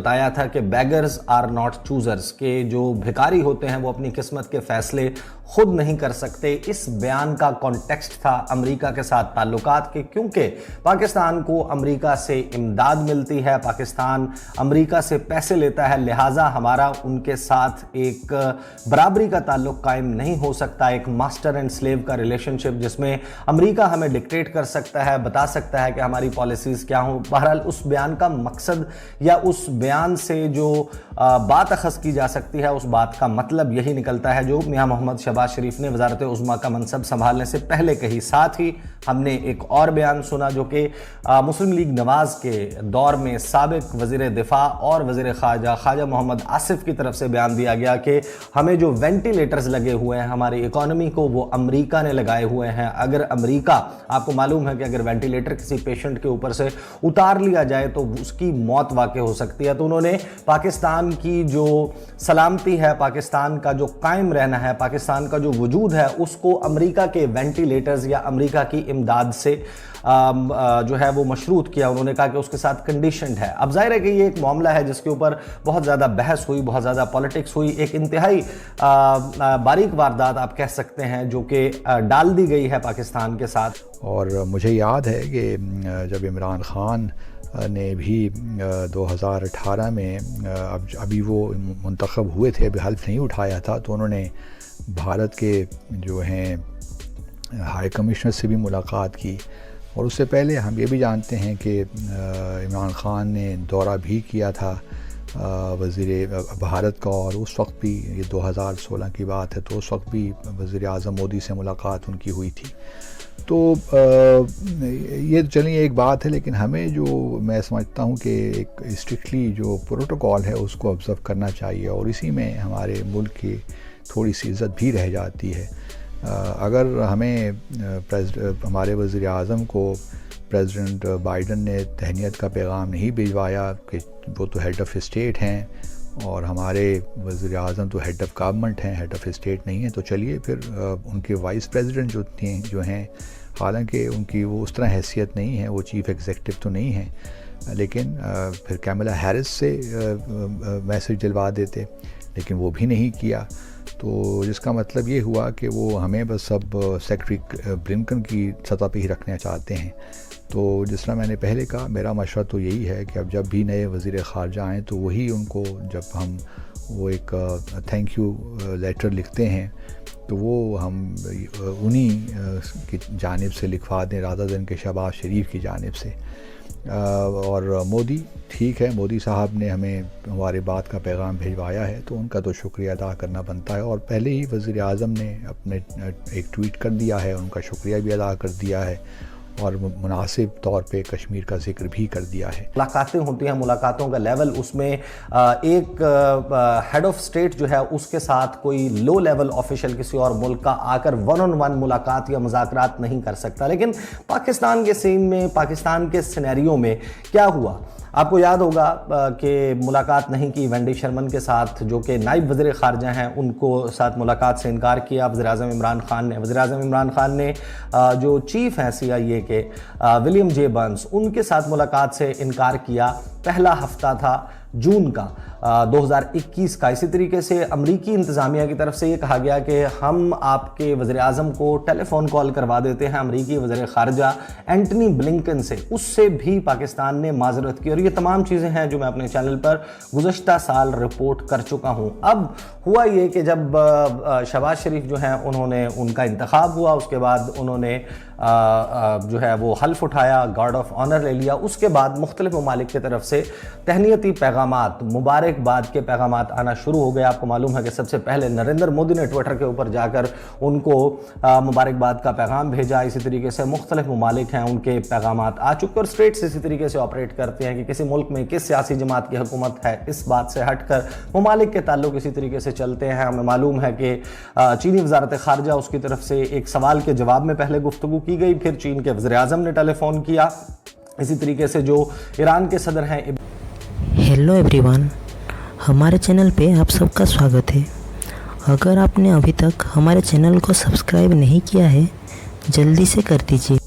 بتایا تھا کہ بیگرز آر ناٹ چوزرز، کہ جو بھکاری ہوتے ہیں وہ اپنی قسمت کے فیصلے خود نہیں کر سکتے۔ اس بیان کا کانٹیکسٹ تھا امریکہ کے ساتھ تعلقات کے، کیونکہ پاکستان کو امریکہ سے امداد ملتی ہے، پاکستان امریکہ سے پیسے لیتا ہے، لہٰذا ہمارا ان کے ساتھ ایک برابری کا تعلق قائم نہیں ہو سکتا، ایک ماسٹر اینڈ سلیو کا ریلیشن شپ جس میں امریکہ ہمیں ڈکٹیٹ کر سکتا ہے، بتا سکتا ہے کہ ہماری پالیسیز کیا ہوں۔ بہرحال اس بیان کا مقصد یا اس بیان سے جو بات اخذ کی جا سکتی ہے، اس بات کا مطلب یہی نکلتا ہے جو میاں محمد شہباز شریف نے وزارت عظمیٰ کا منصب سنبھالنے سے پہلے کہی۔ ساتھ ہی ہم نے ایک اور بیان سنا جو کہ مسلم لیگ نواز کے دور میں سابق وزیر دفاع اور وزیر خواجہ محمد آصف کی طرف سے بیان دیا گیا کہ ہمیں جو وینٹیلیٹرز لگے ہوئے ہیں ہماری اکانومی کو، وہ امریکہ نے لگائے ہوئے ہیں۔ اگر امریکہ، آپ کو معلوم ہے کہ اگر وینٹیلیٹر کسی پیشنٹ کے اوپر سے اتار لیا جائے تو اس کی موت واقع ہو سکتی ہے، تو انہوں نے پاکستان کی جو سلامتی ہے، پاکستان کا جو قائم رہنا ہے، پاکستان کا جو وجود ہے، اس کو امریکہ کے وینٹیلیٹرز یا امریکہ کی امداد سے جو ہے وہ مشروط کیا۔ انہوں نے کہا کہ اس کے ساتھ کنڈیشنڈ ہے۔ اب ظاہر ہے کہ یہ ایک معاملہ ہے جس کے اوپر بہت زیادہ بحث ہوئی، بہت زیادہ پالیٹکس ہوئی، ایک انتہائی باریک واردات آپ کہہ سکتے ہیں جو کہ ڈال دی گئی ہے پاکستان کے ساتھ۔ اور مجھے یاد ہے کہ جب عمران خان نے بھی 2018 میں ابھی وہ منتخب ہوئے تھے، ابھی حلف نہیں اٹھایا تھا، تو انہوں نے بھارت کے جو ہیں ہائی کمشنر سے بھی ملاقات کی، اور اس سے پہلے ہم یہ بھی جانتے ہیں کہ عمران خان نے دورہ بھی کیا تھا وزیر بھارت کا، اور اس وقت بھی یہ 2016 کی بات ہے، تو اس وقت بھی وزیر اعظم مودی سے ملاقات ان کی ہوئی تھی۔ تو یہ چلیے ایک بات ہے، لیکن ہمیں جو میں سمجھتا ہوں کہ ایک اسٹرکٹلی جو پروٹوکول ہے اس کو آبزرو کرنا چاہیے، اور اسی میں ہمارے ملک کی تھوڑی سی عزت بھی رہ جاتی ہے۔ اگر ہمیں ہمارے وزیر اعظم کو پریزیڈنٹ بائیڈن نے تہنیت کا پیغام نہیں بھجوایا کہ وہ تو ہیڈ آف اسٹیٹ ہیں، اور ہمارے وزیر اعظم تو ہیڈ آف گورنمنٹ ہیں، ہیڈ آف اسٹیٹ نہیں ہیں، تو چلیے پھر ان کے وائس پریزیڈنٹ جو ہیں، حالانکہ ان کی وہ اس طرح حیثیت نہیں ہے، وہ چیف ایگزیکٹو تو نہیں ہیں، لیکن پھر کیملا ہیرس سے میسج دلوا دیتے، لیکن وہ بھی نہیں کیا۔ تو جس کا مطلب یہ ہوا کہ وہ ہمیں بس سب سیکرٹری بلنکن کی سطح پہ ہی رکھنا چاہتے ہیں۔ تو جس طرح میں نے پہلے کہا، میرا مشورہ تو یہی ہے کہ اب جب بھی نئے وزیر خارجہ آئیں تو وہی ان کو، جب ہم وہ ایک تھینک یو لیٹر لکھتے ہیں تو وہ ہم انہی کی جانب سے لکھوا دیں رادر دین کہ شہباز شریف کی جانب سے۔ اور مودی، ٹھیک ہے، مودی صاحب نے ہمیں ہمارے بات کا پیغام بھیجوایا ہے تو ان کا تو شکریہ ادا کرنا بنتا ہے، اور پہلے ہی وزیر اعظم نے اپنے ایک ٹویٹ کر دیا ہے، ان کا شکریہ بھی ادا کر دیا ہے، اور مناسب طور پہ کشمیر کا ذکر بھی کر دیا ہے۔ ملاقاتیں ہوتی ہیں، ملاقاتوں کا لیول، اس میں ایک ہیڈ آف اسٹیٹ جو ہے اس کے ساتھ کوئی لو لیول آفیشل کسی اور ملک کا آ کر ون آن ون ملاقات یا مذاکرات نہیں کر سکتا، لیکن پاکستان کے سین میں، پاکستان کے سینیریو میں کیا ہوا؟ آپ کو یاد ہوگا کہ ملاقات نہیں کی وینڈی شرمن کے ساتھ جو کہ نائب وزیر خارجہ ہیں، ان کو ساتھ ملاقات سے انکار کیا وزیر اعظم عمران خان نے جو چیف ہیں سی آئی اے کے ولیم جے برنس، ان کے ساتھ ملاقات سے انکار کیا۔ پہلا ہفتہ تھا جون کا 2021 کا۔ اسی طریقے سے امریکی انتظامیہ کی طرف سے یہ کہا گیا کہ ہم آپ کے وزیر اعظم کو ٹیلی فون کال کروا دیتے ہیں امریکی وزیر خارجہ اینٹنی بلنکن سے، اس سے بھی پاکستان نے معذرت کی، اور یہ تمام چیزیں ہیں جو میں اپنے چینل پر گزشتہ سال رپورٹ کر چکا ہوں۔ اب ہوا یہ کہ جب شہباز شریف جو ہیں انہوں نے، ان کا انتخاب ہوا، اس کے بعد انہوں نے جو ہے وہ حلف اٹھایا، گارڈ آف آنر لے لیا، اس کے بعد مختلف ممالک کی طرف سے تہنیتی پیغامات، مبارکباد کے پیغامات آنا شروع ہو گئے۔ آپ کو معلوم ہے کہ سب سے پہلے نریندر مودی نے ٹویٹر کے اوپر جا کر ان کو مبارکباد کا پیغام بھیجا۔ اسی طریقے سے مختلف ممالک ہیں ان کے پیغامات آ چکے، اور اسٹیٹس اسی طریقے سے آپریٹ کرتے ہیں کہ کسی ملک میں کس سیاسی جماعت کی حکومت ہے، اس بات سے ہٹ کر ممالک کے تعلق اسی طریقے سے چلتے ہیں۔ ہمیں معلوم ہے کہ چینی وزارت خارجہ، اس کی طرف سے ایک سوال کے جواب میں پہلے گفتگو کی گئی، پھر چین کے وزیر اعظم نے ٹیلی فون کیا۔ اسی طریقے سے جو ایران کے صدر ہیں، ہیلو ایوری ون، ہمارے چینل پہ آپ سب کا سواگت ہے۔ اگر آپ نے ابھی تک ہمارے چینل کو سبسکرائب نہیں کیا ہے، جلدی سے کر دیجیے۔